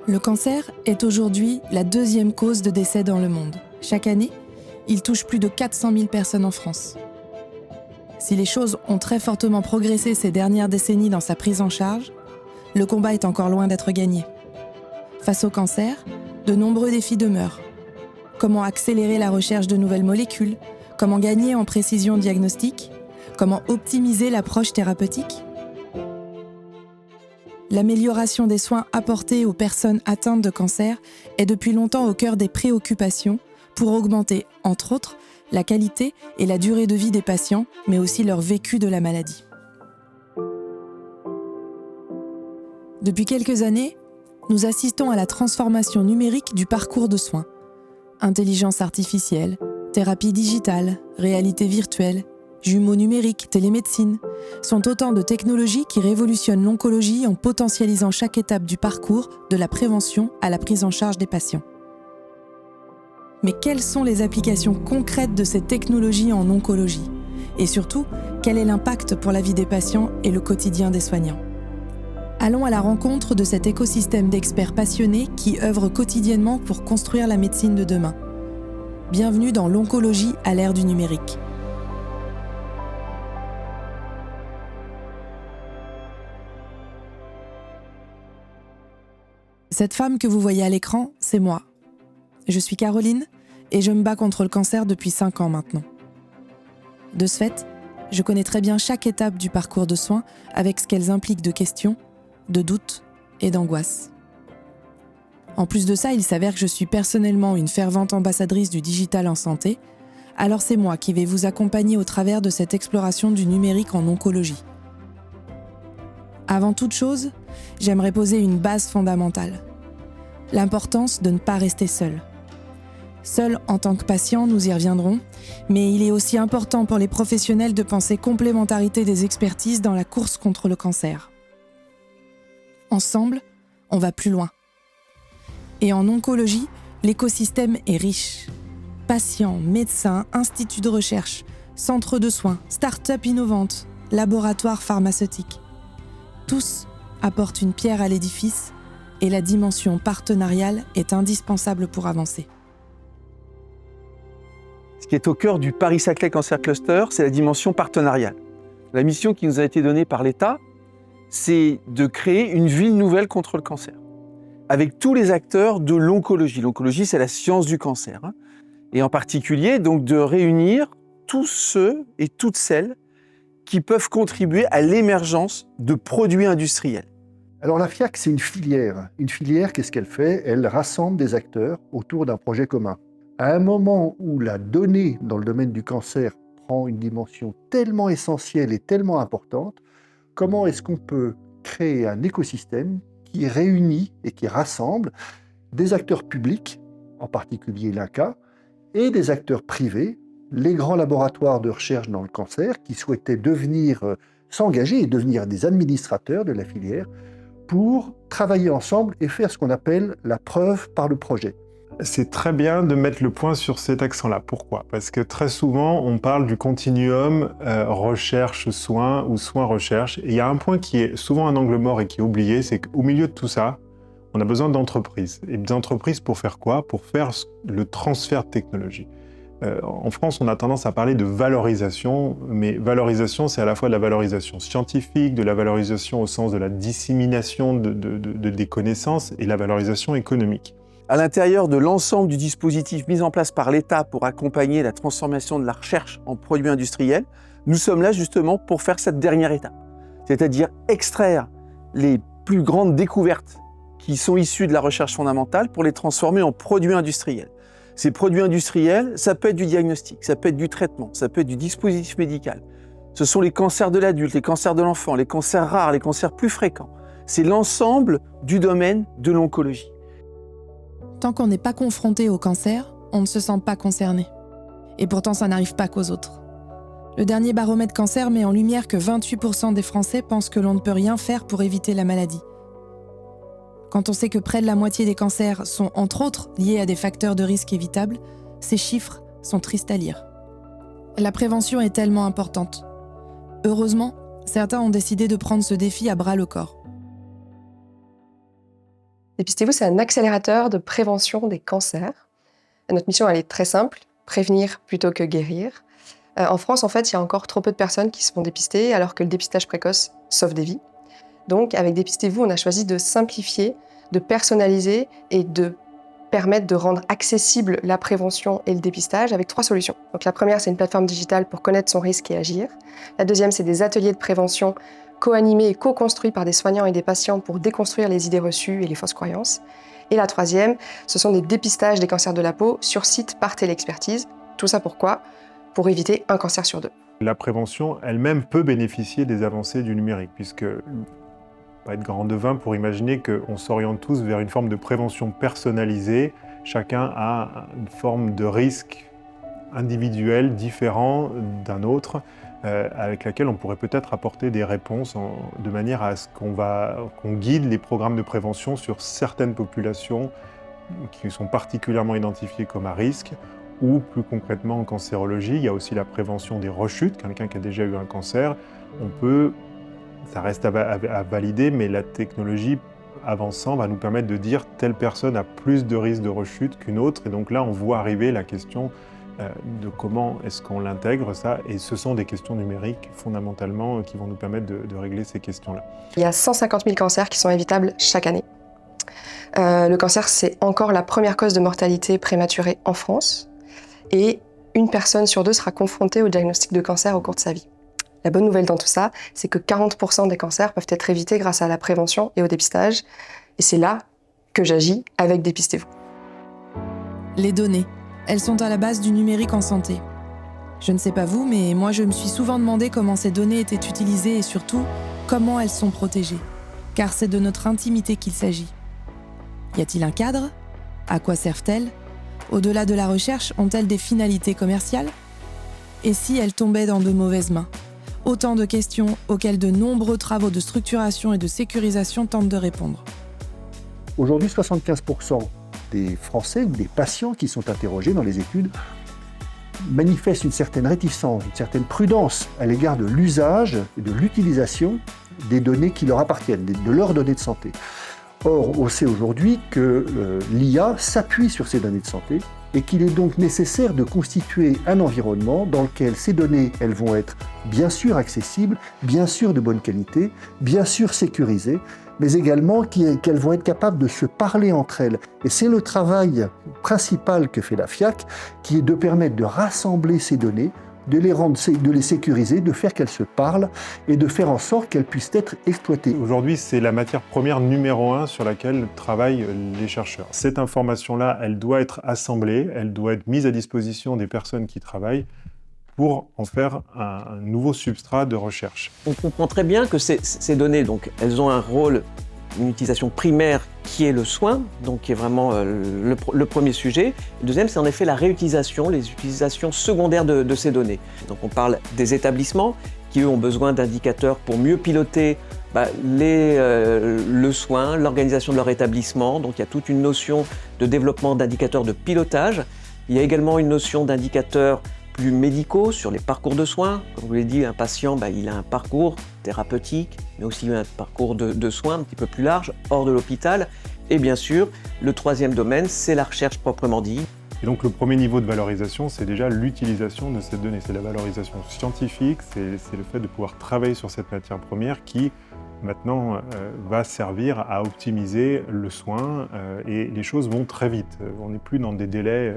Le cancer est aujourd'hui la 2e cause de décès dans le monde. Chaque année, il touche plus de 400 000 personnes en France. Si les choses ont très fortement progressé ces dernières décennies dans sa prise en charge, le combat est encore loin d'être gagné. Face au cancer, de nombreux défis demeurent. Comment accélérer la recherche de nouvelles molécules? Comment gagner en précision diagnostique? Comment optimiser l'approche thérapeutique? L'amélioration des soins apportés aux personnes atteintes de cancer est depuis longtemps au cœur des préoccupations pour augmenter, entre autres, la qualité et la durée de vie des patients, mais aussi leur vécu de la maladie. Depuis quelques années, nous assistons à la transformation numérique du parcours de soins. Intelligence artificielle, thérapie digitale, réalité virtuelle, jumeaux numériques, télémédecine, sont autant de technologies qui révolutionnent l'oncologie en potentialisant chaque étape du parcours, de la prévention à la prise en charge des patients. Mais quelles sont les applications concrètes de ces technologies en oncologie? Et surtout, quel est l'impact pour la vie des patients et le quotidien des soignants? Allons à la rencontre de cet écosystème d'experts passionnés qui œuvrent quotidiennement pour construire la médecine de demain. Bienvenue dans l'oncologie à l'ère du numérique. Cette femme que vous voyez à l'écran, c'est moi. Je suis Caroline et je me bats contre le cancer depuis 5 ans maintenant. De ce fait, je connais très bien chaque étape du parcours de soins avec ce qu'elles impliquent de questions, de doutes et d'angoisses. En plus de ça, il s'avère que je suis personnellement une fervente ambassadrice du digital en santé, alors c'est moi qui vais vous accompagner au travers de cette exploration du numérique en oncologie. Avant toute chose, j'aimerais poser une base fondamentale. L'importance de ne pas rester seul. Seul en tant que patient, nous y reviendrons, mais il est aussi important pour les professionnels de penser complémentarité des expertises dans la course contre le cancer. Ensemble, on va plus loin. Et en oncologie, l'écosystème est riche. Patients, médecins, instituts de recherche, centres de soins, start-up innovantes, laboratoires pharmaceutiques. Tous apportent une pierre à l'édifice et la dimension partenariale est indispensable pour avancer. Ce qui est au cœur du Paris-Saclay Cancer Cluster, c'est la dimension partenariale. La mission qui nous a été donnée par l'État, c'est de créer une ville nouvelle contre le cancer, avec tous les acteurs de l'oncologie. L'oncologie, c'est la science du cancer. Et en particulier, donc, de réunir tous ceux et toutes celles qui peuvent contribuer à l'émergence de produits industriels. Alors la FIAC, c'est une filière. Une filière, qu'est-ce qu'elle fait? Elle rassemble des acteurs autour d'un projet commun. À un moment où la donnée dans le domaine du cancer prend une dimension tellement essentielle et tellement importante, comment est-ce qu'on peut créer un écosystème qui réunit et qui rassemble des acteurs publics, en particulier l'INCa, et des acteurs privés, les grands laboratoires de recherche dans le cancer qui souhaitaient s'engager et devenir des administrateurs de la filière pour travailler ensemble et faire ce qu'on appelle la preuve par le projet. C'est très bien de mettre le point sur cet accent-là. Pourquoi? Parce que très souvent, on parle du continuum recherche-soin ou soin-recherche. Et il y a un point qui est souvent un angle mort et qui est oublié, c'est qu'au milieu de tout ça, on a besoin d'entreprises. Et des entreprises pour faire quoi? Pour faire le transfert de technologie. En France, on a tendance à parler de valorisation, mais valorisation, c'est à la fois de la valorisation scientifique, de la valorisation au sens de la dissémination des connaissances et la valorisation économique. À l'intérieur de l'ensemble du dispositif mis en place par l'État pour accompagner la transformation de la recherche en produits industriels, nous sommes là justement pour faire cette dernière étape, c'est-à-dire extraire les plus grandes découvertes qui sont issues de la recherche fondamentale pour les transformer en produits industriels. Ces produits industriels, ça peut être du diagnostic, ça peut être du traitement, ça peut être du dispositif médical. Ce sont les cancers de l'adulte, les cancers de l'enfant, les cancers rares, les cancers plus fréquents. C'est l'ensemble du domaine de l'oncologie. Tant qu'on n'est pas confronté au cancer, on ne se sent pas concerné. Et pourtant, ça n'arrive pas qu'aux autres. Le dernier baromètre cancer met en lumière que 28% des Français pensent que l'on ne peut rien faire pour éviter la maladie. Quand on sait que près de la moitié des cancers sont entre autres liés à des facteurs de risque évitables, ces chiffres sont tristes à lire. La prévention est tellement importante. Heureusement, certains ont décidé de prendre ce défi à bras le corps. Dépistez-vous, c'est un accélérateur de prévention des cancers. Notre mission, elle est très simple, prévenir plutôt que guérir. En France, en fait, il y a encore trop peu de personnes qui se font dépister, alors que le dépistage précoce sauve des vies. Donc, avec Dépistez-vous, on a choisi de simplifier, de personnaliser et de permettre de rendre accessible la prévention et le dépistage avec 3 solutions. Donc, la première, c'est une plateforme digitale pour connaître son risque et agir. La deuxième, c'est des ateliers de prévention co-animés et co-construits par des soignants et des patients pour déconstruire les idées reçues et les fausses croyances. Et la troisième, ce sont des dépistages des cancers de la peau sur site par téléexpertise. Tout ça pourquoi ? Pour éviter un cancer sur 2. La prévention elle-même peut bénéficier des avancées du numérique, puisque pas être grand devin pour imaginer qu'on s'oriente tous vers une forme de prévention personnalisée. Chacun a une forme de risque individuel différent d'un autre, avec laquelle on pourrait peut-être apporter des réponses de manière à ce qu'on guide les programmes de prévention sur certaines populations qui sont particulièrement identifiées comme à risque, ou plus concrètement en cancérologie. Il y a aussi la prévention des rechutes. Quelqu'un qui a déjà eu un cancer, ça reste à valider, mais la technologie avançant va nous permettre de dire telle personne a plus de risque de rechute qu'une autre. Et donc là, on voit arriver la question de comment est-ce qu'on l'intègre, ça. Et ce sont des questions numériques, fondamentalement, qui vont nous permettre de régler ces questions-là. Il y a 150 000 cancers qui sont évitables chaque année. Le cancer, c'est encore la première cause de mortalité prématurée en France. Et 1 personne sur 2 sera confrontée au diagnostic de cancer au cours de sa vie. La bonne nouvelle dans tout ça, c'est que 40% des cancers peuvent être évités grâce à la prévention et au dépistage. Et c'est là que j'agis avec Dépistez-vous. Les données, elles sont à la base du numérique en santé. Je ne sais pas vous, mais moi je me suis souvent demandé comment ces données étaient utilisées et surtout, comment elles sont protégées. Car c'est de notre intimité qu'il s'agit. Y a-t-il un cadre ? À quoi servent-elles ? Au-delà de la recherche, ont-elles des finalités commerciales ? Et si elles tombaient dans de mauvaises mains ? Autant de questions auxquelles de nombreux travaux de structuration et de sécurisation tentent de répondre. Aujourd'hui, 75% des Français ou des patients qui sont interrogés dans les études manifestent une certaine réticence, une certaine prudence à l'égard de l'usage et de l'utilisation des données qui leur appartiennent, de leurs données de santé. Or, on sait aujourd'hui que l'IA s'appuie sur ces données de santé et qu'il est donc nécessaire de constituer un environnement dans lequel ces données, elles vont être bien sûr accessibles, bien sûr de bonne qualité, bien sûr sécurisées, mais également qu'elles vont être capables de se parler entre elles. Et c'est le travail principal que fait la FIAC, qui est de permettre de rassembler ces données, de les sécuriser, de faire qu'elles se parlent et de faire en sorte qu'elles puissent être exploitées. Aujourd'hui, c'est la matière première numéro 1 sur laquelle travaillent les chercheurs. Cette information-là, elle doit être assemblée, elle doit être mise à disposition des personnes qui travaillent pour en faire un nouveau substrat de recherche. On comprend très bien que ces données, donc, elles ont un rôle, une utilisation primaire qui est le soin, donc qui est vraiment le premier sujet. Le deuxième, c'est en effet la réutilisation, les utilisations secondaires de ces données. Donc on parle des établissements qui, eux, ont besoin d'indicateurs pour mieux piloter le soin, l'organisation de leur établissement. Donc il y a toute une notion de développement d'indicateurs de pilotage. Il y a également une notion d'indicateurs plus médicaux sur les parcours de soins. Comme je vous l'ai dit, un patient, il a un parcours thérapeutique, mais aussi un parcours de soins un petit peu plus large, hors de l'hôpital. Et bien sûr, le troisième domaine, c'est la recherche proprement dit. Et donc le premier niveau de valorisation, c'est déjà l'utilisation de ces données. C'est la valorisation scientifique, c'est le fait de pouvoir travailler sur cette matière première qui, maintenant, va servir à optimiser le soin. Et les choses vont très vite. On n'est plus dans des délais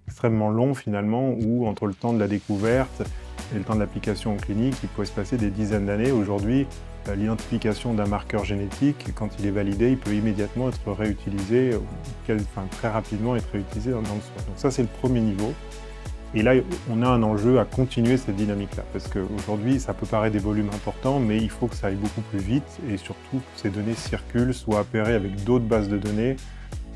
extrêmement long finalement, où entre le temps de la découverte et le temps de l'application en clinique, il pourrait se passer des dizaines d'années. Aujourd'hui, l'identification d'un marqueur génétique, quand il est validé, il peut immédiatement être réutilisé, très rapidement être réutilisé dans le soin. Donc ça, c'est le premier niveau. Et là, on a un enjeu à continuer cette dynamique-là, parce qu'aujourd'hui, ça peut paraître des volumes importants, mais il faut que ça aille beaucoup plus vite, et surtout que ces données circulent, soient appairées avec d'autres bases de données,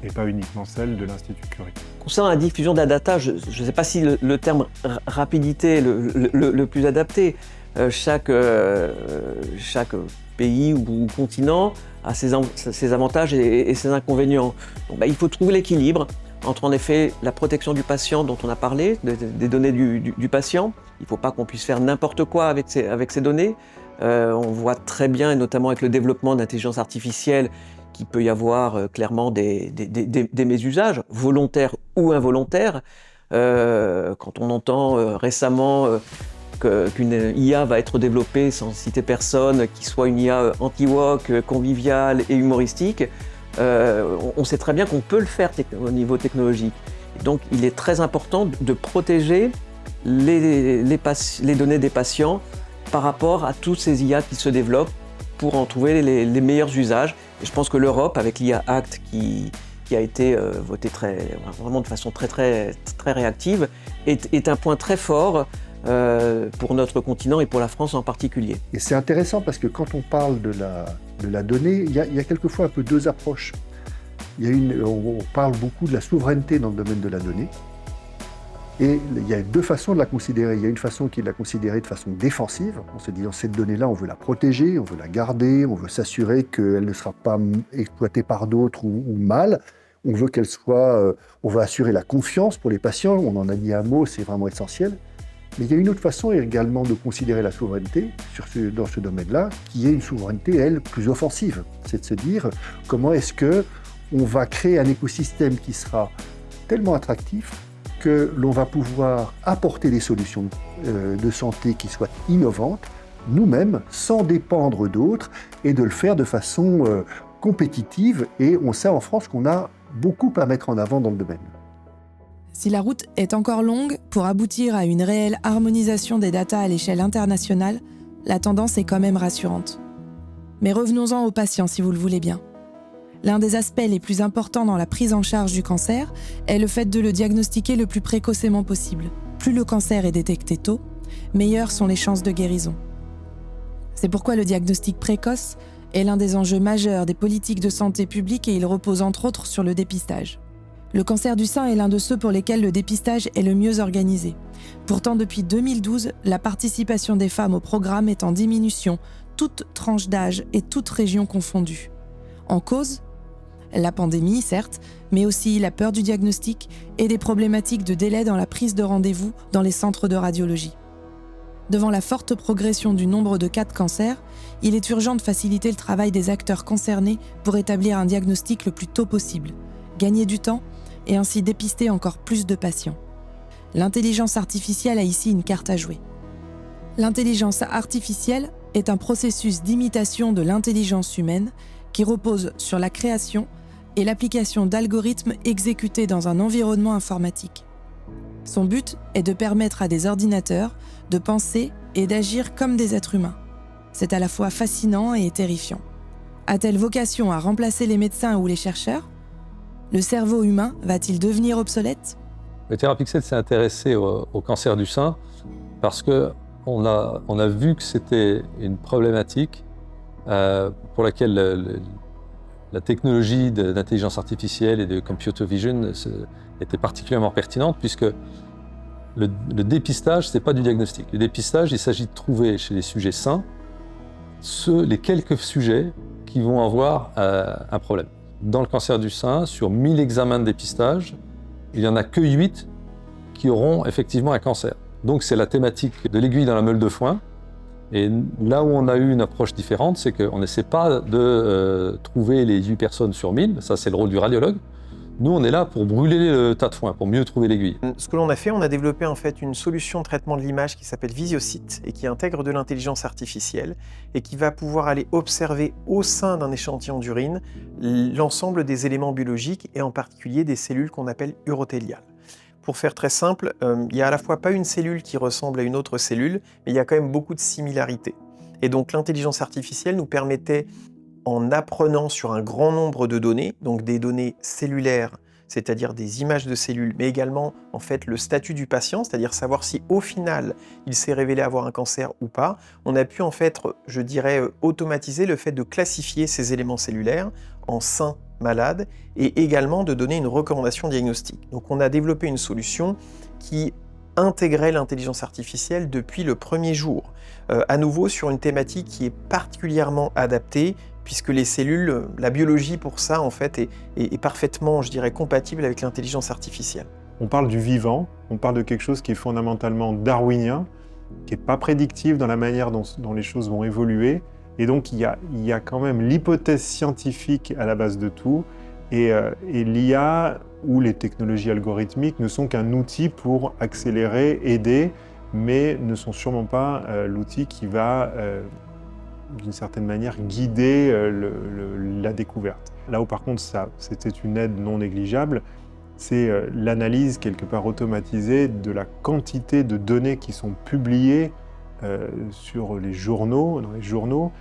et pas uniquement celle de l'Institut Curie. Concernant la diffusion de la data, je ne sais pas si le terme rapidité est le plus adapté. Chaque pays ou continent a ses avantages et ses inconvénients. Donc, il faut trouver l'équilibre entre en effet la protection du patient dont on a parlé, des données du patient. Il ne faut pas qu'on puisse faire n'importe quoi avec ces données. On voit très bien, et notamment avec le développement d'intelligence artificielle, qu'il peut y avoir clairement des mésusages, volontaires ou involontaires. Quand on entend récemment qu'une IA va être développée, sans citer personne, qui soit une IA anti-woke, conviviale et humoristique, on sait très bien qu'on peut le faire au niveau technologique. Et donc il est très important de protéger les données des patients par rapport à tous ces IA qui se développent pour en trouver les meilleurs usages. Et je pense que l'Europe, avec l'IA Act qui a été voté vraiment de façon très réactive, est un point très fort pour notre continent et pour la France en particulier. Et c'est intéressant parce que quand on parle de la donnée, il y a quelquefois un peu deux approches. On parle beaucoup de la souveraineté dans le domaine de la donnée. Et il y a deux façons de la considérer. Il y a une façon qui est de la considérer de façon défensive, en se disant cette donnée-là, on veut la protéger, on veut la garder, on veut s'assurer qu'elle ne sera pas exploitée par d'autres ou mal. On veut qu'elle soit, on veut assurer la confiance pour les patients. On en a dit un mot, c'est vraiment essentiel. Mais il y a une autre façon également de considérer la souveraineté dans ce domaine-là, qui est une souveraineté, elle, plus offensive. C'est de se dire comment est-ce qu'on va créer un écosystème qui sera tellement attractif que l'on va pouvoir apporter des solutions de santé qui soient innovantes, nous-mêmes, sans dépendre d'autres, et de le faire de façon compétitive. Et on sait en France qu'on a beaucoup à mettre en avant dans le domaine. Si la route est encore longue pour aboutir à une réelle harmonisation des datas à l'échelle internationale, la tendance est quand même rassurante. Mais revenons-en aux patients si vous le voulez bien. L'un des aspects les plus importants dans la prise en charge du cancer est le fait de le diagnostiquer le plus précocement possible. Plus le cancer est détecté tôt, meilleures sont les chances de guérison. C'est pourquoi le diagnostic précoce est l'un des enjeux majeurs des politiques de santé publique et il repose entre autres sur le dépistage. Le cancer du sein est l'un de ceux pour lesquels le dépistage est le mieux organisé. Pourtant, depuis 2012, la participation des femmes au programme est en diminution, toutes tranches d'âge et toutes régions confondues. En cause, la pandémie, certes, mais aussi la peur du diagnostic et des problématiques de délai dans la prise de rendez-vous dans les centres de radiologie. Devant la forte progression du nombre de cas de cancer, il est urgent de faciliter le travail des acteurs concernés pour établir un diagnostic le plus tôt possible, gagner du temps et ainsi dépister encore plus de patients. L'intelligence artificielle a ici une carte à jouer. L'intelligence artificielle est un processus d'imitation de l'intelligence humaine qui repose sur la création et l'application d'algorithmes exécutés dans un environnement informatique. Son but est de permettre à des ordinateurs de penser et d'agir comme des êtres humains. C'est à la fois fascinant et terrifiant. A-t-elle vocation à remplacer les médecins ou les chercheurs ? Le cerveau humain va-t-il devenir obsolète ? Le Therapixel s'est intéressé au cancer du sein parce qu'on a vu que c'était une problématique pour laquelle la technologie d'intelligence artificielle et de computer vision était particulièrement pertinente, puisque le dépistage, ce n'est pas du diagnostic. Le dépistage, il s'agit de trouver chez les sujets sains les quelques sujets qui vont avoir un problème. Dans le cancer du sein, sur 1000 examens de dépistage, il n'y en a que 8 qui auront effectivement un cancer. Donc c'est la thématique de l'aiguille dans la meule de foin. Et là où on a eu une approche différente, c'est qu'on n'essaie pas de trouver les 8 personnes sur 1000, ça c'est le rôle du radiologue. Nous, on est là pour brûler le tas de foin, pour mieux trouver l'aiguille. Ce que l'on a fait, on a développé en fait une solution de traitement de l'image qui s'appelle Visiosite et qui intègre de l'intelligence artificielle et qui va pouvoir aller observer au sein d'un échantillon d'urine l'ensemble des éléments biologiques et en particulier des cellules qu'on appelle urothéliales. Pour faire très simple, il n'y a à la fois pas une cellule qui ressemble à une autre cellule, mais il y a quand même beaucoup de similarités. Et donc l'intelligence artificielle nous permettait, en apprenant sur un grand nombre de données, donc des données cellulaires, c'est-à-dire des images de cellules, mais également en fait le statut du patient, c'est-à-dire savoir si au final il s'est révélé avoir un cancer ou pas, on a pu en fait, je dirais, automatiser le fait de classifier ces éléments cellulaires en sains, malades, et également de donner une recommandation diagnostique. Donc on a développé une solution qui intégrait l'intelligence artificielle depuis le premier jour, à nouveau sur une thématique qui est particulièrement adaptée, puisque les cellules, la biologie pour ça en fait est parfaitement, je dirais, compatible avec l'intelligence artificielle. On parle du vivant, on parle de quelque chose qui est fondamentalement darwinien, qui n'est pas prédictif dans la manière dont les choses vont évoluer, Et donc il y a quand même l'hypothèse scientifique à la base de tout, et l'IA ou les technologies algorithmiques ne sont qu'un outil pour accélérer, aider, mais ne sont sûrement pas l'outil qui va, d'une certaine manière, guider la découverte. Là où par contre c'était une aide non négligeable, c'est l'analyse quelque part automatisée de la quantité de données qui sont publiées sur les journaux, dans les journaux.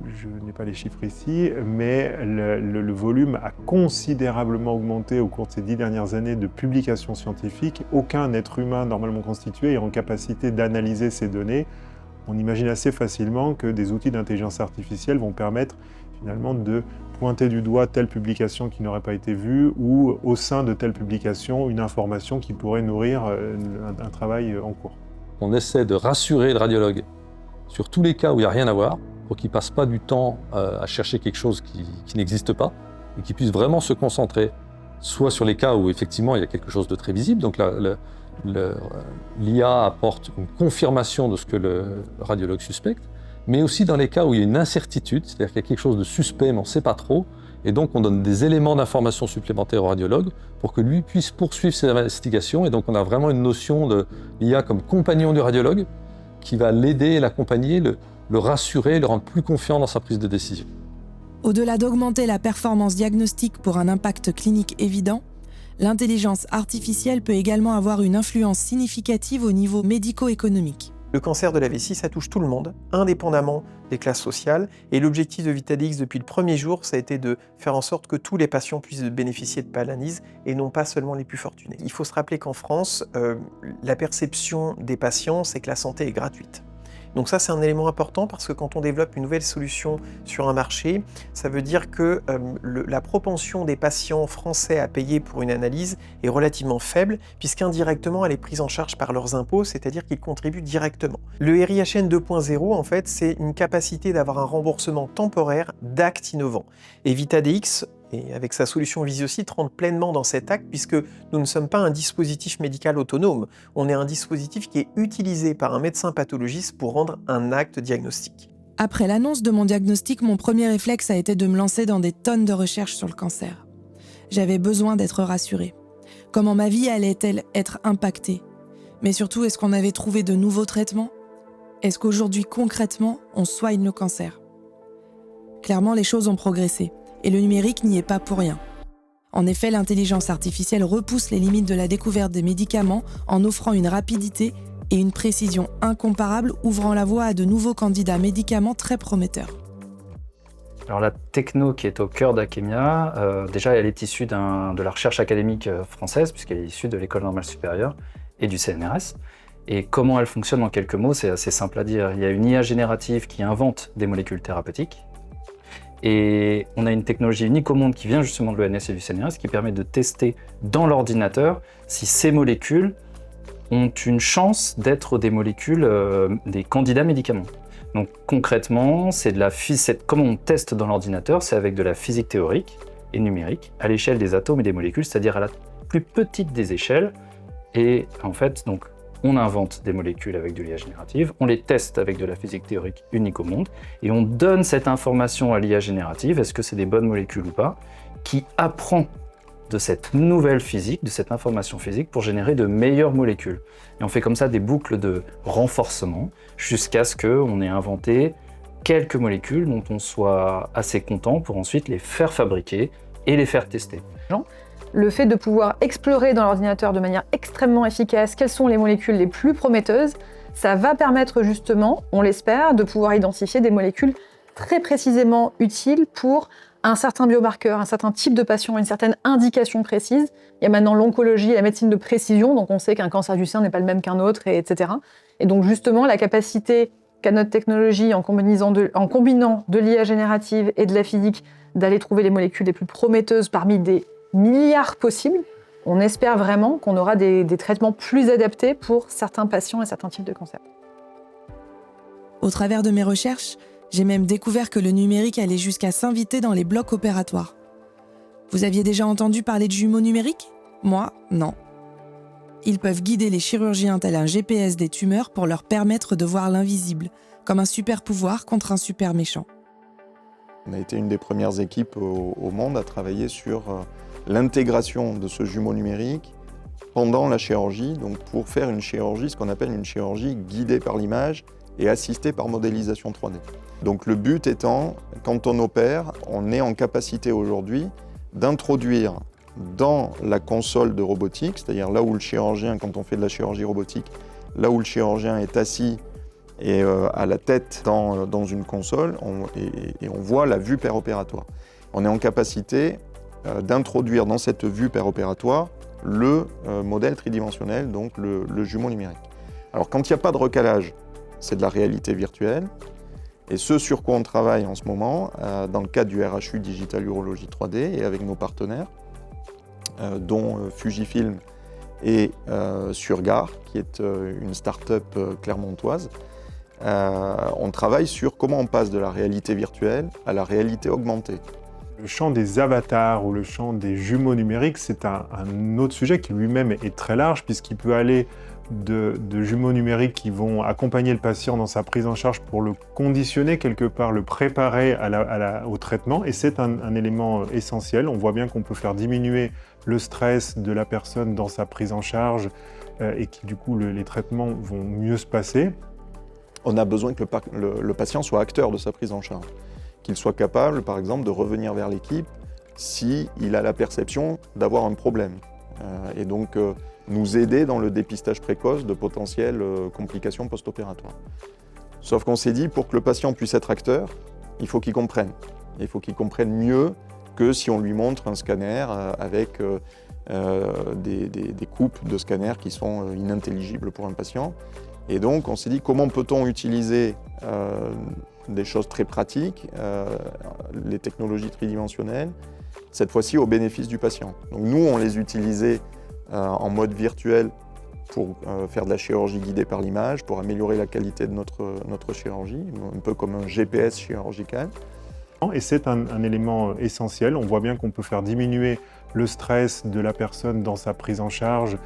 Je n'ai pas les chiffres ici, mais le volume a considérablement augmenté au cours de ces 10 dernières années de publications scientifiques. Aucun être humain normalement constitué est en capacité d'analyser ces données. On imagine assez facilement que des outils d'intelligence artificielle vont permettre finalement de pointer du doigt telle publication qui n'aurait pas été vue ou au sein de telle publication une information qui pourrait nourrir un travail en cours. On essaie de rassurer le radiologue sur tous les cas où il n'y a rien à voir, pour qu'il ne passe pas du temps à chercher quelque chose qui n'existe pas, et qu'il puisse vraiment se concentrer soit sur les cas où effectivement il y a quelque chose de très visible, donc l'IA apporte une confirmation de ce que le radiologue suspecte, mais aussi dans les cas où il y a une incertitude, c'est-à-dire qu'il y a quelque chose de suspect mais on ne sait pas trop, et donc on donne des éléments d'information supplémentaires au radiologue pour que lui puisse poursuivre ses investigations, et donc on a vraiment une notion de l'IA comme compagnon du radiologue qui va l'aider et l'accompagner, le rassurer, le rendre plus confiant dans sa prise de décision. Au-delà d'augmenter la performance diagnostique pour un impact clinique évident, l'intelligence artificielle peut également avoir une influence significative au niveau médico-économique. Le cancer de la vessie, ça touche tout le monde, indépendamment des classes sociales. Et l'objectif de Vitalix depuis le premier jour, ça a été de faire en sorte que tous les patients puissent bénéficier de Palanyse et non pas seulement les plus fortunés. Il faut se rappeler qu'en France, la perception des patients, c'est que la santé est gratuite. Donc ça, c'est un élément important parce que quand on développe une nouvelle solution sur un marché, ça veut dire que la propension des patients français à payer pour une analyse est relativement faible puisqu'indirectement, elle est prise en charge par leurs impôts, c'est-à-dire qu'ils contribuent directement. Le RIHN 2.0, en fait, c'est une capacité d'avoir un remboursement temporaire d'actes innovants. Et VitaDX, et avec sa solution Visiosite, rentre pleinement dans cet acte puisque nous ne sommes pas un dispositif médical autonome, on est un dispositif qui est utilisé par un médecin pathologiste pour rendre un acte diagnostique. Après l'annonce de mon diagnostic, mon premier réflexe a été de me lancer dans des tonnes de recherches sur le cancer. J'avais besoin d'être rassurée. Comment ma vie allait-elle être impactée ? Mais surtout, est-ce qu'on avait trouvé de nouveaux traitements ? Est-ce qu'aujourd'hui, concrètement, on soigne le cancer ? Clairement, les choses ont progressé. Et le numérique n'y est pas pour rien. En effet, l'intelligence artificielle repousse les limites de la découverte des médicaments en offrant une rapidité et une précision incomparables, ouvrant la voie à de nouveaux candidats médicaments très prometteurs. Alors la techno qui est au cœur d'Akemia, déjà elle est issue de la recherche académique française, puisqu'elle est issue de l'École normale supérieure et du CNRS. Et comment elle fonctionne en quelques mots, c'est assez simple à dire. Il y a une IA générative qui invente des molécules thérapeutiques. Et on a une technologie unique au monde qui vient justement de l'ENS et du CNRS qui permet de tester dans l'ordinateur si ces molécules ont une chance d'être des molécules, des candidats médicaments. Donc concrètement, comment on teste dans l'ordinateur, c'est avec de la physique théorique et numérique à l'échelle des atomes et des molécules, c'est-à-dire à la plus petite des échelles. Et en fait, donc, on invente des molécules avec de l'IA générative, on les teste avec de la physique théorique unique au monde, et on donne cette information à l'IA générative, est-ce que c'est des bonnes molécules ou pas, qui apprend de cette nouvelle physique, de cette information physique, pour générer de meilleures molécules. Et on fait comme ça des boucles de renforcement, jusqu'à ce qu'on ait inventé quelques molécules dont on soit assez content pour ensuite les faire fabriquer et les faire tester. Le fait de pouvoir explorer dans l'ordinateur de manière extrêmement efficace quelles sont les molécules les plus prometteuses, ça va permettre justement, on l'espère, de pouvoir identifier des molécules très précisément utiles pour un certain biomarqueur, un certain type de patient, une certaine indication précise. Il y a maintenant l'oncologie et la médecine de précision, donc on sait qu'un cancer du sein n'est pas le même qu'un autre, etc. Et donc justement, la capacité qu'a notre technologie en combinant de l'IA générative et de la physique d'aller trouver les molécules les plus prometteuses parmi des milliards possibles, on espère vraiment qu'on aura des traitements plus adaptés pour certains patients et certains types de cancers. Au travers de mes recherches, j'ai même découvert que le numérique allait jusqu'à s'inviter dans les blocs opératoires. Vous aviez déjà entendu parler de jumeaux numériques ? Moi, non. Ils peuvent guider les chirurgiens tel un GPS des tumeurs pour leur permettre de voir l'invisible, comme un super pouvoir contre un super méchant. On a été une des premières équipes au monde à travailler sur l'intégration de ce jumeau numérique pendant la chirurgie, donc pour faire une chirurgie, ce qu'on appelle une chirurgie guidée par l'image et assistée par modélisation 3D. Donc le but étant, quand on opère, on est en capacité aujourd'hui d'introduire dans la console de robotique, c'est-à-dire là où le chirurgien, quand on fait de la chirurgie robotique, là où le chirurgien est assis et à la tête dans une console, et on voit la vue péropératoire. On est en capacité d'introduire dans cette vue péropératoire le modèle tridimensionnel, donc le jumeau numérique. Alors quand il n'y a pas de recalage, c'est de la réalité virtuelle. Et ce sur quoi on travaille en ce moment, dans le cadre du RHU Digital Urologie 3D et avec nos partenaires, dont Fujifilm et Surgar, qui est une start-up clermontoise, on travaille sur comment on passe de la réalité virtuelle à la réalité augmentée. Le champ des avatars ou le champ des jumeaux numériques, c'est un autre sujet qui lui-même est très large puisqu'il peut aller de jumeaux numériques qui vont accompagner le patient dans sa prise en charge pour le conditionner quelque part, le préparer au traitement. Et c'est un élément essentiel. On voit bien qu'on peut faire diminuer le stress de la personne dans sa prise en charge et que du coup les traitements vont mieux se passer. On a besoin que le patient soit acteur de sa prise en charge, qu'il soit capable, par exemple, de revenir vers l'équipe s'il a la perception d'avoir un problème. Et donc, nous aider dans le dépistage précoce de potentielles complications post-opératoires. Sauf qu'on s'est dit, pour que le patient puisse être acteur, il faut qu'il comprenne. Il faut qu'il comprenne mieux que si on lui montre un scanner avec des coupes de scanners qui sont inintelligibles pour un patient. Et donc, on s'est dit, comment peut-on utiliser des choses très pratiques, les technologies tridimensionnelles, cette fois-ci au bénéfice du patient. Donc nous, on les utilisait en mode virtuel pour faire de la chirurgie guidée par l'image, pour améliorer la qualité de notre chirurgie, un peu comme un GPS chirurgical. Et c'est un élément essentiel. On voit bien qu'on peut faire diminuer le stress de la personne dans sa prise en charge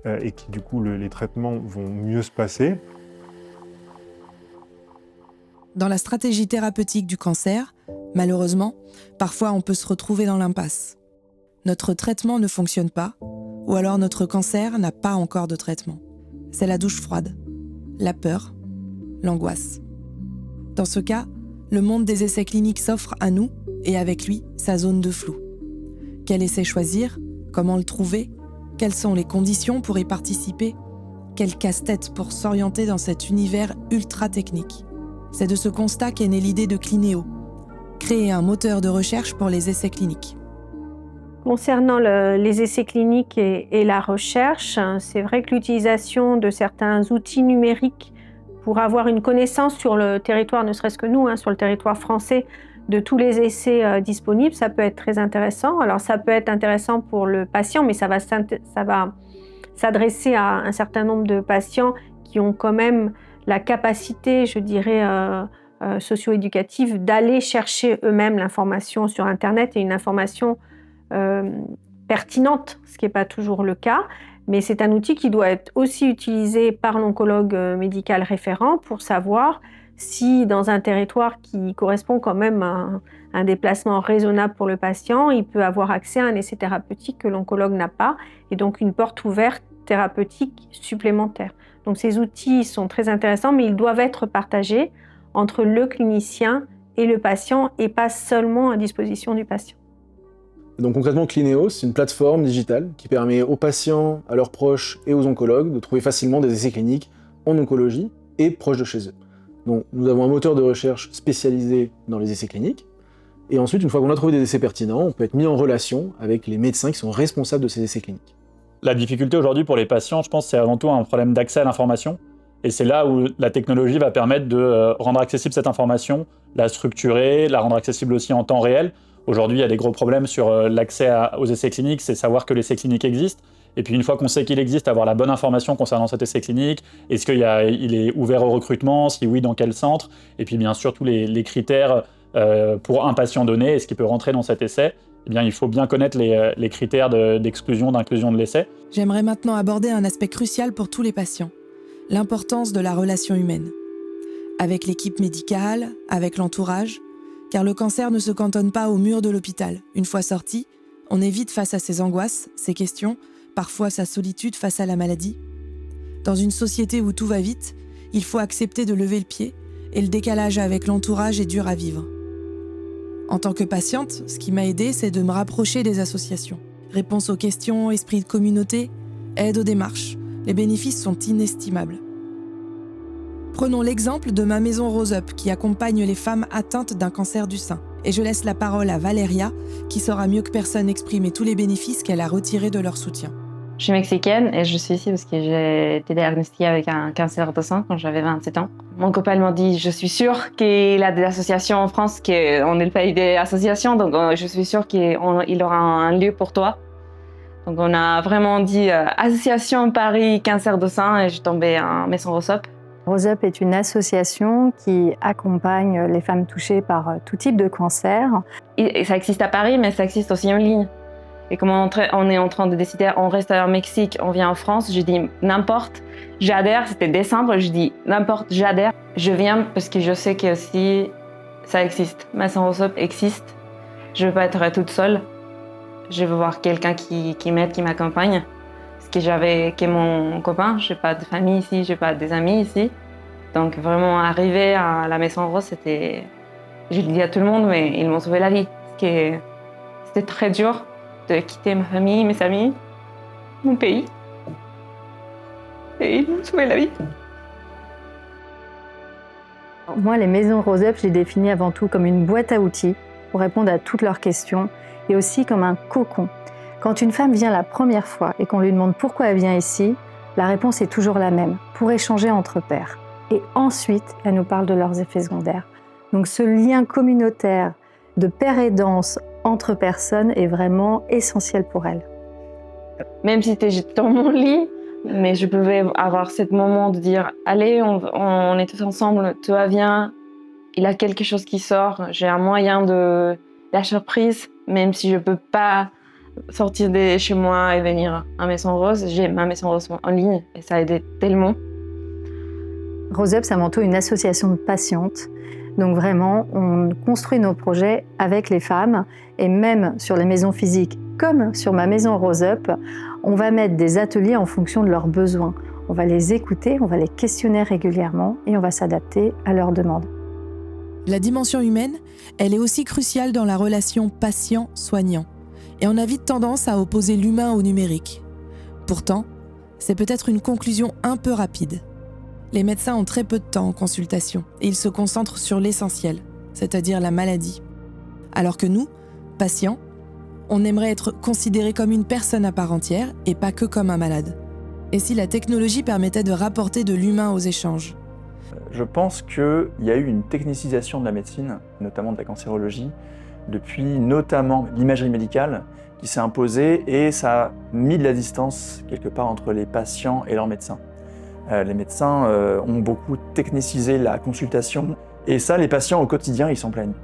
et que du coup les traitements vont mieux se passer. Dans la stratégie thérapeutique du cancer, malheureusement, parfois on peut se retrouver dans l'impasse. Notre traitement ne fonctionne pas, ou alors notre cancer n'a pas encore de traitement. C'est la douche froide, la peur, l'angoisse. Dans ce cas, le monde des essais cliniques s'offre à nous, et avec lui, sa zone de flou. Quel essai choisir? Comment le trouver? Quelles sont les conditions pour y participer? Quel casse-tête pour s'orienter dans cet univers ultra technique? C'est de ce constat qu'est née l'idée de Clinéo, créer un moteur de recherche pour les essais cliniques. Concernant les essais cliniques et la recherche, c'est vrai que l'utilisation de certains outils numériques pour avoir une connaissance sur le territoire, ne serait-ce que nous, sur le territoire français, de tous les essais disponibles, ça peut être très intéressant. Alors ça peut être intéressant pour le patient, mais ça va s'adresser à un certain nombre de patients qui ont quand même la capacité, je dirais, socio-éducative d'aller chercher eux-mêmes l'information sur Internet et une information pertinente, ce qui n'est pas toujours le cas. Mais c'est un outil qui doit être aussi utilisé par l'oncologue médical référent pour savoir si dans un territoire qui correspond quand même à un déplacement raisonnable pour le patient, il peut avoir accès à un essai thérapeutique que l'oncologue n'a pas et donc une porte ouverte thérapeutique supplémentaire. Donc ces outils sont très intéressants, mais ils doivent être partagés entre le clinicien et le patient et pas seulement à disposition du patient. Donc concrètement, Clinéo, c'est une plateforme digitale qui permet aux patients, à leurs proches et aux oncologues de trouver facilement des essais cliniques en oncologie et proches de chez eux. Donc nous avons un moteur de recherche spécialisé dans les essais cliniques, et ensuite, une fois qu'on a trouvé des essais pertinents, on peut être mis en relation avec les médecins qui sont responsables de ces essais cliniques. La difficulté aujourd'hui pour les patients, je pense, c'est avant tout un problème d'accès à l'information. Et c'est là où la technologie va permettre de rendre accessible cette information, la structurer, la rendre accessible aussi en temps réel. Aujourd'hui, il y a des gros problèmes sur l'accès aux essais cliniques, c'est savoir que l'essai clinique existe. Et puis une fois qu'on sait qu'il existe, avoir la bonne information concernant cet essai clinique. Est-ce qu'il est ouvert au recrutement? Si oui, dans quel centre? Et puis bien sûr, tous les critères pour un patient donné, est-ce qu'il peut rentrer dans cet essai? eh bien, il faut bien connaître les critères d'exclusion, d'inclusion de l'essai. J'aimerais maintenant aborder un aspect crucial pour tous les patients, l'importance de la relation humaine. Avec l'équipe médicale, avec l'entourage, car le cancer ne se cantonne pas aux murs de l'hôpital. Une fois sorti, on est vite face à ses angoisses, ses questions, parfois sa solitude face à la maladie. Dans une société où tout va vite, il faut accepter de lever le pied et le décalage avec l'entourage est dur à vivre. En tant que patiente, ce qui m'a aidée, c'est de me rapprocher des associations. Réponse aux questions, esprit de communauté, aide aux démarches. Les bénéfices sont inestimables. Prenons l'exemple de ma maison Rose Up qui accompagne les femmes atteintes d'un cancer du sein. Et je laisse la parole à Valeria qui saura mieux que personne exprimer tous les bénéfices qu'elle a retirés de leur soutien. Je suis mexicaine et je suis ici parce que j'ai été diagnostiquée avec un cancer du sein quand j'avais 27 ans. Mon copain m'a dit, je suis sûre qu'il y a des associations en France, qu'on est le pays des associations, donc je suis sûre qu'il aura un lieu pour toi. Donc on a vraiment dit Association Paris Cancer du sein et je suis tombée en Maison Rose Up. Rose Up est une association qui accompagne les femmes touchées par tout type de cancer. Et ça existe à Paris, mais ça existe aussi en ligne. Et comme on est en train de décider, on reste au Mexique, on vient en France, je dis n'importe, j'adhère, c'était décembre, je dis n'importe, j'adhère. Je viens parce que je sais que aussi ça existe. Maison Rose Up existe. Je ne veux pas être toute seule. Je veux voir quelqu'un qui m'aide, qui m'accompagne. Parce que j'avais que mon copain, je n'ai pas de famille ici, je n'ai pas des amis ici. Donc vraiment arriver à la Maison Rose, c'était... Je le dis à tout le monde, mais ils m'ont sauvé la vie. Parce que c'était très dur de quitter ma famille, mes amis, mon pays. Et ils m'ont sauvé la vie. Moi, les maisons Rose Up, je les définis avant tout comme une boîte à outils pour répondre à toutes leurs questions et aussi comme un cocon. Quand une femme vient la première fois et qu'on lui demande pourquoi elle vient ici, la réponse est toujours la même, pour échanger entre pairs. Et ensuite, elle nous parle de leurs effets secondaires. Donc ce lien communautaire de pair et danse entre personnes est vraiment essentiel pour elle. Même si j'étais dans mon lit, mais je pouvais avoir ce moment de dire « Allez, on est tous ensemble, tout va bien, il y a quelque chose qui sort, j'ai un moyen de lâcher prise, même si je ne peux pas sortir de chez moi et venir à Maison Rose, j'ai ma Maison Rose en ligne et ça a aidé tellement. » Rose Up, c'est avant tout une association de patientes. Donc vraiment, on construit nos projets avec les femmes et même sur les maisons physiques, comme sur ma maison Rose Up, on va mettre des ateliers en fonction de leurs besoins. On va les écouter, on va les questionner régulièrement et on va s'adapter à leurs demandes. La dimension humaine, elle est aussi cruciale dans la relation patient-soignant. Et on a vite tendance à opposer l'humain au numérique. Pourtant, c'est peut-être une conclusion un peu rapide. Les médecins ont très peu de temps en consultation et ils se concentrent sur l'essentiel, c'est-à-dire la maladie. Alors que nous, patients, on aimerait être considérés comme une personne à part entière et pas que comme un malade. Et si la technologie permettait de rapporter de l'humain aux échanges ? Je pense qu'il y a eu une technicisation de la médecine, notamment de la cancérologie, depuis notamment l'imagerie médicale qui s'est imposée et ça a mis de la distance quelque part entre les patients et leurs médecins. Les médecins ont beaucoup technicisé la consultation et ça, les patients au quotidien, ils s'en plaignent.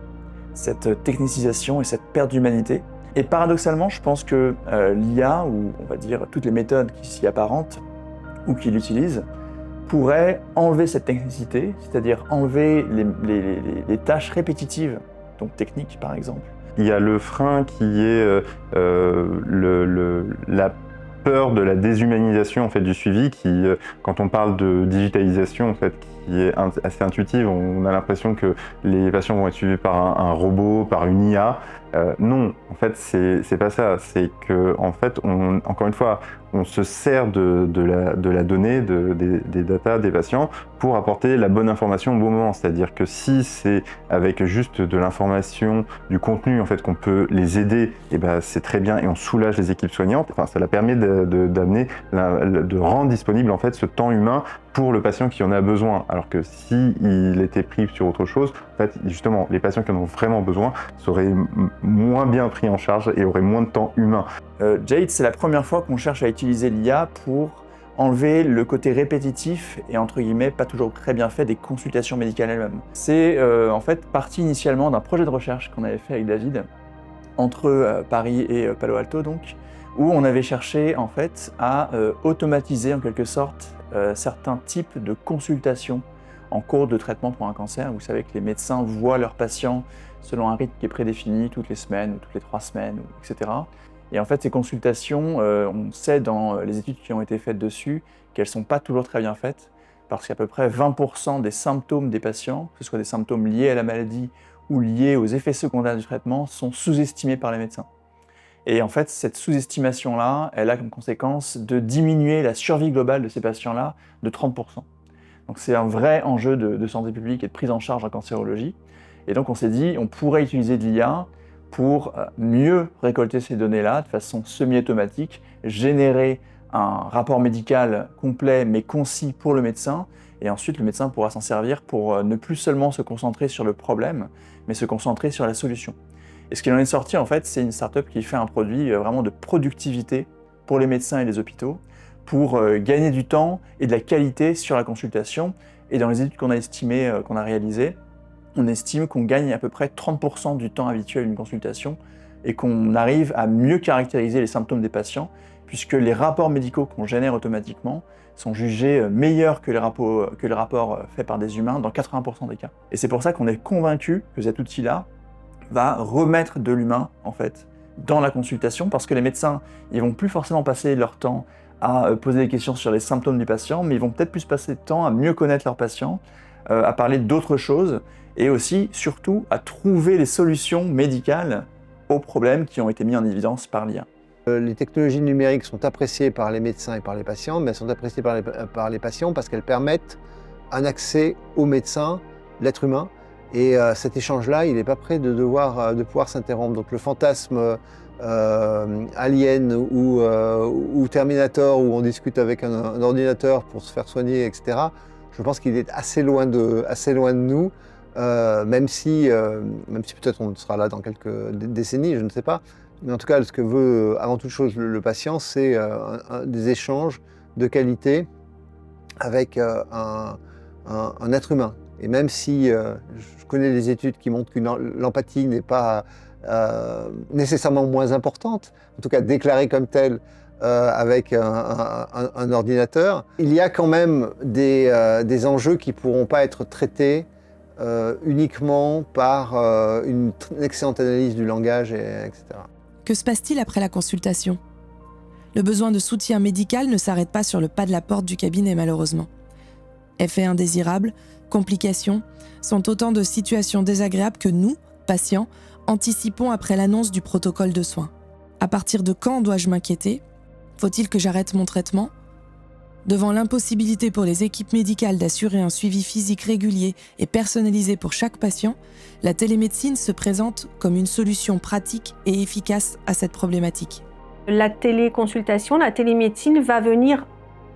Cette technicisation et cette perte d'humanité. Et paradoxalement, je pense que l'IA, ou on va dire toutes les méthodes qui s'y apparentent ou qui l'utilisent, pourraient enlever cette technicité, c'est-à-dire enlever les tâches répétitives, donc techniques par exemple. Il y a le frein qui est la peur de la déshumanisation en fait, du suivi qui, quand on parle de digitalisation en fait, qui est assez intuitive, on a l'impression que les patients vont être suivis par un robot, par une IA. Non, en fait, c'est pas ça. C'est que, en fait, encore une fois, on se sert de la donnée, des datas des patients pour apporter la bonne information au bon moment. C'est-à-dire que si c'est avec juste de l'information, du contenu, en fait, qu'on peut les aider, et ben c'est très bien et on soulage les équipes soignantes. Enfin, ça permet de rendre disponible en fait ce temps humain pour le patient qui en a besoin. Alors que s'il était pris sur autre chose, en fait, justement, les patients qui en ont vraiment besoin seraient moins bien pris en charge et auraient moins de temps humain. Jade, c'est la première fois qu'on cherche à utiliser l'IA pour enlever le côté répétitif et entre guillemets pas toujours très bien fait des consultations médicales elles-mêmes. C'est en fait parti initialement d'un projet de recherche qu'on avait fait avec David entre Paris et Palo Alto donc, où on avait cherché en fait à automatiser en quelque sorte certains types de consultations en cours de traitement pour un cancer. Vous savez que les médecins voient leurs patients selon un rythme qui est prédéfini toutes les semaines ou toutes les 3 semaines, etc. Et en fait, ces consultations, on sait dans les études qui ont été faites dessus qu'elles ne sont pas toujours très bien faites, parce qu'à peu près 20% des symptômes des patients, que ce soit des symptômes liés à la maladie ou liés aux effets secondaires du traitement, sont sous-estimés par les médecins. Et en fait, cette sous-estimation-là, elle a comme conséquence de diminuer la survie globale de ces patients-là de 30%. Donc c'est un vrai enjeu de santé publique et de prise en charge en cancérologie. Et donc on s'est dit, on pourrait utiliser de l'IA pour mieux récolter ces données-là de façon semi-automatique, générer un rapport médical complet mais concis pour le médecin, et ensuite le médecin pourra s'en servir pour ne plus seulement se concentrer sur le problème, mais se concentrer sur la solution. Et ce qui en est sorti, en fait, c'est une start-up qui fait un produit vraiment de productivité pour les médecins et les hôpitaux, pour gagner du temps et de la qualité sur la consultation. Et dans les études qu'on a estimées, qu'on a réalisées, on estime qu'on gagne à peu près 30% du temps habituel d'une consultation et qu'on arrive à mieux caractériser les symptômes des patients, puisque les rapports médicaux qu'on génère automatiquement sont jugés meilleurs que les rapports faits par des humains dans 80% des cas. Et c'est pour ça qu'on est convaincu que cet outil-là va remettre de l'humain, en fait, dans la consultation, parce que les médecins, ils vont plus forcément passer leur temps à poser des questions sur les symptômes du patient, mais ils vont peut-être plus passer de temps à mieux connaître leur patient, à parler d'autres choses, et aussi, surtout, à trouver les solutions médicales aux problèmes qui ont été mis en évidence par l'IA. Les technologies numériques sont appréciées par les médecins et par les patients, mais elles sont appréciées par les patients parce qu'elles permettent un accès au médecin, l'être humain, et cet échange-là, il n'est pas prêt de pouvoir s'interrompre. Donc le fantasme Alien ou Terminator, où on discute avec un ordinateur pour se faire soigner, etc., je pense qu'il est assez loin de nous, même si peut-être on sera là dans quelques décennies, je ne sais pas. Mais en tout cas, ce que veut avant toute chose le patient, c'est des échanges de qualité avec un être humain. Et même si je connais les études qui montrent que l'empathie n'est pas nécessairement moins importante, en tout cas déclarée comme telle avec un ordinateur, il y a quand même des enjeux qui ne pourront pas être traités uniquement par une excellente analyse du langage, etc. Que se passe-t-il après la consultation ? Le besoin de soutien médical ne s'arrête pas sur le pas de la porte du cabinet, malheureusement. Effets indésirables, complications, sont autant de situations désagréables que nous, patients, anticipons après l'annonce du protocole de soins. À partir de quand dois-je m'inquiéter ? Faut-il que j'arrête mon traitement ? Devant l'impossibilité pour les équipes médicales d'assurer un suivi physique régulier et personnalisé pour chaque patient, la télémédecine se présente comme une solution pratique et efficace à cette problématique. La téléconsultation, la télémédecine va venir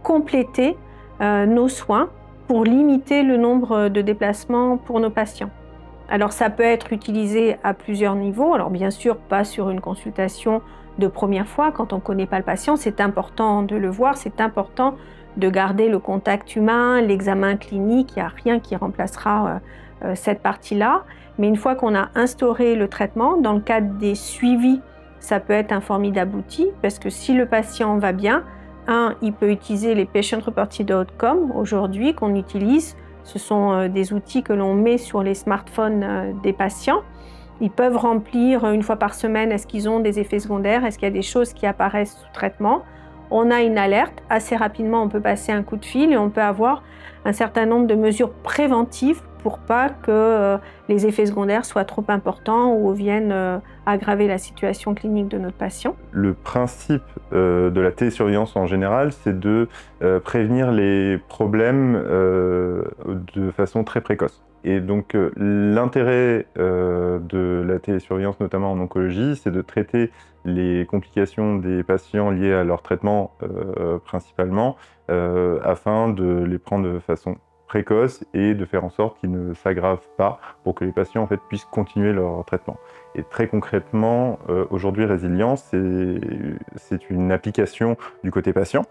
compléter nos soins pour limiter le nombre de déplacements pour nos patients. Alors ça peut être utilisé à plusieurs niveaux. Alors bien sûr, pas sur une consultation de première fois. Quand on ne connaît pas le patient, c'est important de le voir, c'est important de garder le contact humain, l'examen clinique. Il n'y a rien qui remplacera cette partie-là. Mais une fois qu'on a instauré le traitement, dans le cadre des suivis, ça peut être un formidable outil parce que si le patient va bien, il peut utiliser les Patient Reported Outcomes aujourd'hui qu'on utilise. Ce sont des outils que l'on met sur les smartphones des patients. Ils peuvent remplir une fois par semaine, est-ce qu'ils ont des effets secondaires, est-ce qu'il y a des choses qui apparaissent sous traitement. On a une alerte, assez rapidement on peut passer un coup de fil et on peut avoir un certain nombre de mesures préventives pour pas que les effets secondaires soient trop importants ou viennent aggraver la situation clinique de notre patient. Le principe de la télésurveillance en général, c'est de prévenir les problèmes de façon très précoce. Et donc l'intérêt de la télésurveillance, notamment en oncologie, c'est de traiter les complications des patients liées à leur traitement principalement, afin de les prendre de façon précoce et de faire en sorte qu'ils ne s'aggravent pas pour que les patients en fait, puissent continuer leur traitement. Et très concrètement, aujourd'hui Résilience, c'est une application du côté patient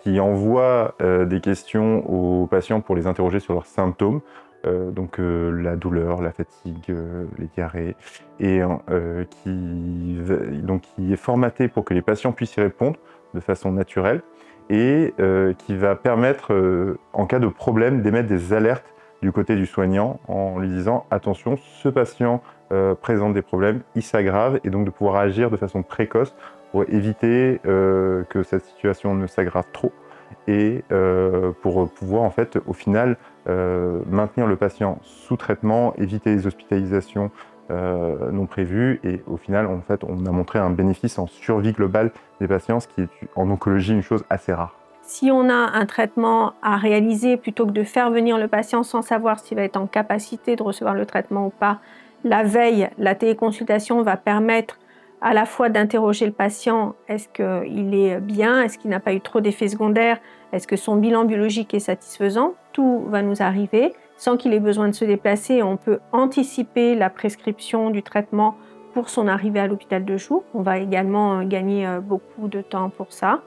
qui envoie des questions aux patients pour les interroger sur leurs symptômes. donc la douleur, la fatigue, les diarrhées, et qui est formaté pour que les patients puissent y répondre de façon naturelle, et qui va permettre, en cas de problème, d'émettre des alertes du côté du soignant en lui disant « Attention, ce patient présente des problèmes, il s'aggrave », et donc de pouvoir agir de façon précoce pour éviter que cette situation ne s'aggrave trop, et pour pouvoir, en fait, au final, maintenir le patient sous traitement, éviter les hospitalisations non prévues, et au final, en fait, on a montré un bénéfice en survie globale des patients, ce qui est en oncologie une chose assez rare. Si on a un traitement à réaliser, plutôt que de faire venir le patient sans savoir s'il va être en capacité de recevoir le traitement ou pas, la veille, la téléconsultation va permettre à la fois d'interroger le patient, est-ce qu'il est bien, est-ce qu'il n'a pas eu trop d'effets secondaires, est-ce que son bilan biologique est satisfaisant, tout va nous arriver sans qu'il ait besoin de se déplacer. On peut anticiper la prescription du traitement pour son arrivée à l'hôpital de jour. On va également gagner beaucoup de temps pour ça.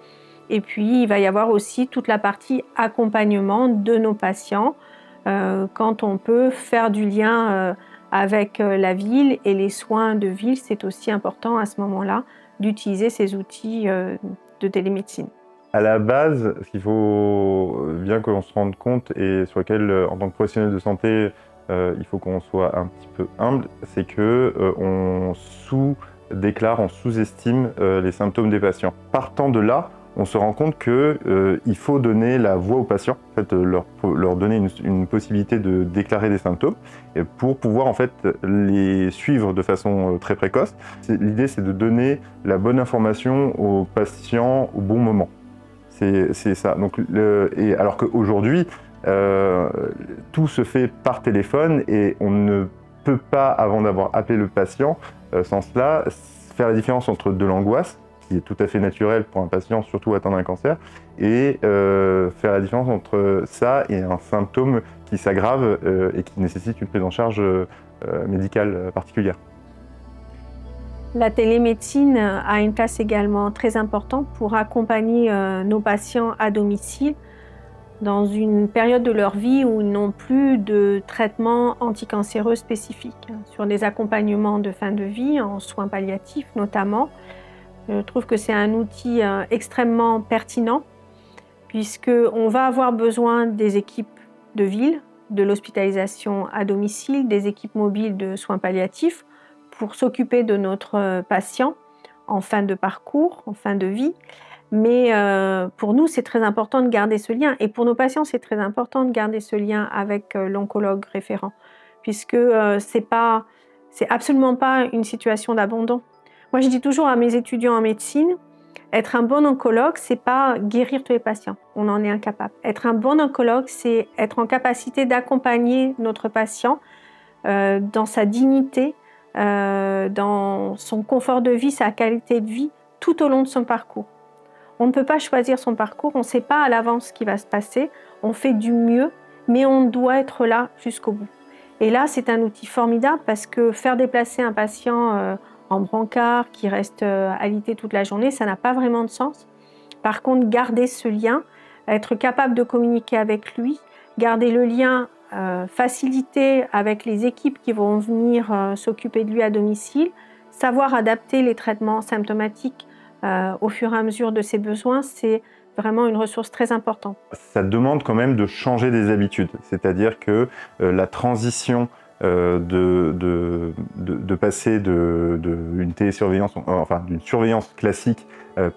Et puis, il va y avoir aussi toute la partie accompagnement de nos patients quand on peut faire du lien avec la ville et les soins de ville. C'est aussi important à ce moment-là d'utiliser ces outils de télémédecine. À la base, ce qu'il faut bien qu'on se rende compte et sur lequel, en tant que professionnel de santé, il faut qu'on soit un petit peu humble, c'est qu'on sous-déclare, on sous-estime les symptômes des patients. Partant de là, on se rend compte qu'il faut donner la voix aux patients, en fait, leur donner une possibilité de déclarer des symptômes pour pouvoir en fait, les suivre de façon très précoce. L'idée, c'est de donner la bonne information aux patients au bon moment. C'est ça. Donc, alors qu'aujourd'hui, tout se fait par téléphone et on ne peut pas, avant d'avoir appelé le patient, sans cela, faire la différence entre de l'angoisse, qui est tout à fait naturel pour un patient, surtout atteint d'un cancer, et faire la différence entre ça et un symptôme qui s'aggrave et qui nécessite une prise en charge médicale particulière. La télémédecine a une place également très importante pour accompagner nos patients à domicile dans une période de leur vie où ils n'ont plus de traitement anticancéreux spécifique, sur des accompagnements de fin de vie, en soins palliatifs notamment. Je trouve que c'est un outil extrêmement pertinent puisqu'on va avoir besoin des équipes de ville, de l'hospitalisation à domicile, des équipes mobiles de soins palliatifs pour s'occuper de notre patient en fin de parcours, en fin de vie. Mais pour nous, c'est très important de garder ce lien. Et pour nos patients, c'est très important de garder ce lien avec l'oncologue référent puisque c'est absolument pas une situation d'abandon. Moi, je dis toujours à mes étudiants en médecine, être un bon oncologue, c'est pas guérir tous les patients. On en est incapable. Être un bon oncologue, c'est être en capacité d'accompagner notre patient dans sa dignité, dans son confort de vie, sa qualité de vie, tout au long de son parcours. On ne peut pas choisir son parcours, on ne sait pas à l'avance ce qui va se passer. On fait du mieux, mais on doit être là jusqu'au bout. Et là, c'est un outil formidable parce que faire déplacer un patient en brancard, qui reste alité toute la journée, ça n'a pas vraiment de sens. Par contre, garder ce lien, être capable de communiquer avec lui, garder le lien facilité avec les équipes qui vont venir s'occuper de lui à domicile, savoir adapter les traitements symptomatiques au fur et à mesure de ses besoins, c'est vraiment une ressource très importante. Ça demande quand même de changer des habitudes, c'est-à-dire que la transition de passer d'une télésurveillance, enfin d'une surveillance classique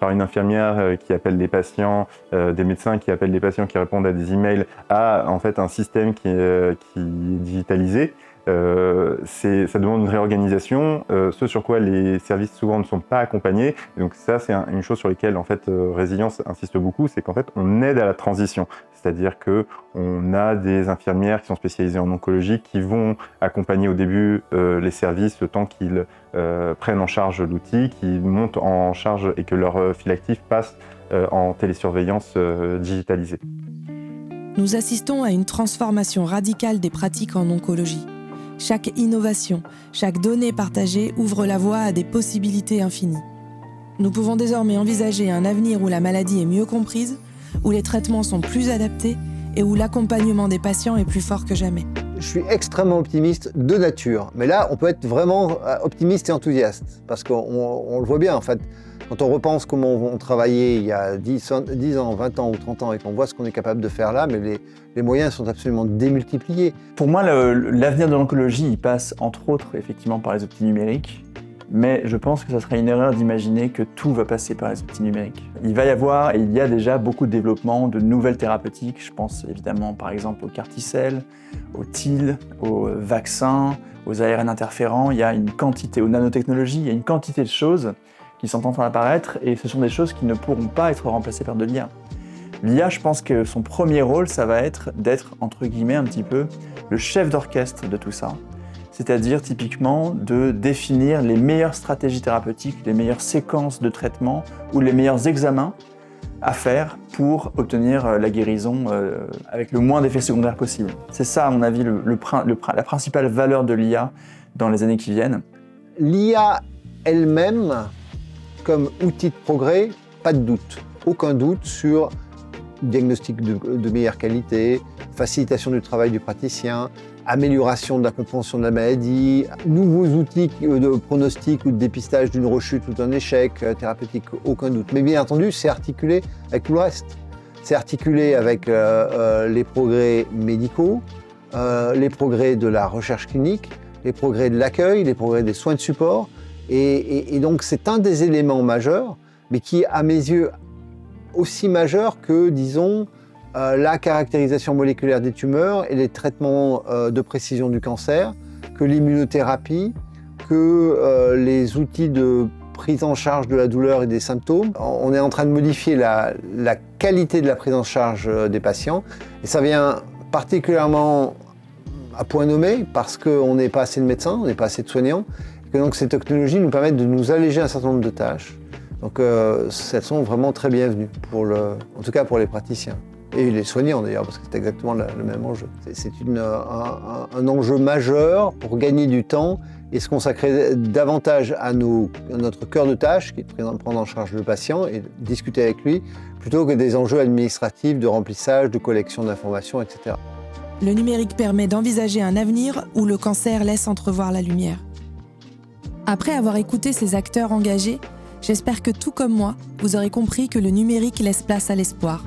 par une infirmière qui appelle les patients, des médecins qui appellent les patients qui répondent à des emails, à en fait un système qui est digitalisé. Ça demande une réorganisation, ce sur quoi les services souvent ne sont pas accompagnés. Et donc ça, c'est une chose sur laquelle en fait Résilience insiste beaucoup, c'est qu'en fait on aide à la transition. C'est-à-dire qu'on a des infirmières qui sont spécialisées en oncologie qui vont accompagner au début les services le temps qu'ils prennent en charge l'outil, qu'ils montent en charge et que leur fil actif passe en télésurveillance digitalisée. Nous assistons à une transformation radicale des pratiques en oncologie. Chaque innovation, chaque donnée partagée ouvre la voie à des possibilités infinies. Nous pouvons désormais envisager un avenir où la maladie est mieux comprise, où les traitements sont plus adaptés et où l'accompagnement des patients est plus fort que jamais. je suis extrêmement optimiste de nature. Mais là, on peut être vraiment optimiste et enthousiaste. Parce qu'on le voit bien, en fait. Quand on repense comment on travaillait il y a 10 ans, 20 ans ou 30 ans et qu'on voit ce qu'on est capable de faire là, mais les moyens sont absolument démultipliés. Pour moi, l'avenir de l'oncologie, il passe entre autres effectivement par les outils numériques. Mais je pense que ça serait une erreur d'imaginer que tout va passer par les outils numériques. Il va y avoir, et il y a déjà beaucoup de développement de nouvelles thérapeutiques. Je pense évidemment par exemple aux CAR-T-cells, aux TIL, aux vaccins, aux ARN interférents. Il y a une quantité, aux nanotechnologies, il y a une quantité de choses qui sont en train d'apparaître et ce sont des choses qui ne pourront pas être remplacées par de l'IA. L'IA, je pense que son premier rôle, ça va être d'être, entre guillemets, un petit peu le chef d'orchestre de tout ça. C'est-à-dire typiquement de définir les meilleures stratégies thérapeutiques, les meilleures séquences de traitement ou les meilleurs examens à faire pour obtenir la guérison avec le moins d'effets secondaires possible. C'est ça, à mon avis, la principale valeur de l'IA dans les années qui viennent. L'IA elle-même, comme outil de progrès, pas de doute. Aucun doute sur diagnostic de meilleure qualité, facilitation du travail du praticien, amélioration de la compréhension de la maladie, nouveaux outils de pronostic ou de dépistage d'une rechute ou d'un échec thérapeutique, aucun doute. Mais bien entendu, c'est articulé avec tout le reste. C'est articulé avec les progrès médicaux, les progrès de la recherche clinique, les progrès de l'accueil, les progrès des soins de support. Et donc c'est un des éléments majeurs, mais qui, à mes yeux, aussi majeur que, disons, la caractérisation moléculaire des tumeurs et les traitements de précision du cancer, que l'immunothérapie, que les outils de prise en charge de la douleur et des symptômes. On est en train de modifier la qualité de la prise en charge des patients et ça vient particulièrement à point nommé parce qu'on n'est pas assez de médecins, on n'est pas assez de soignants, et que donc ces technologies nous permettent de nous alléger un certain nombre de tâches. Donc elles sont vraiment très bienvenues, en tout cas pour les praticiens. Et les soignants d'ailleurs, parce que c'est exactement le même enjeu. C'est un enjeu majeur pour gagner du temps et se consacrer davantage à notre cœur de tâche, qui est de prendre en charge le patient et discuter avec lui, plutôt que des enjeux administratifs de remplissage, de collection d'informations, etc. Le numérique permet d'envisager un avenir où le cancer laisse entrevoir la lumière. Après avoir écouté ces acteurs engagés, j'espère que tout comme moi, vous aurez compris que le numérique laisse place à l'espoir.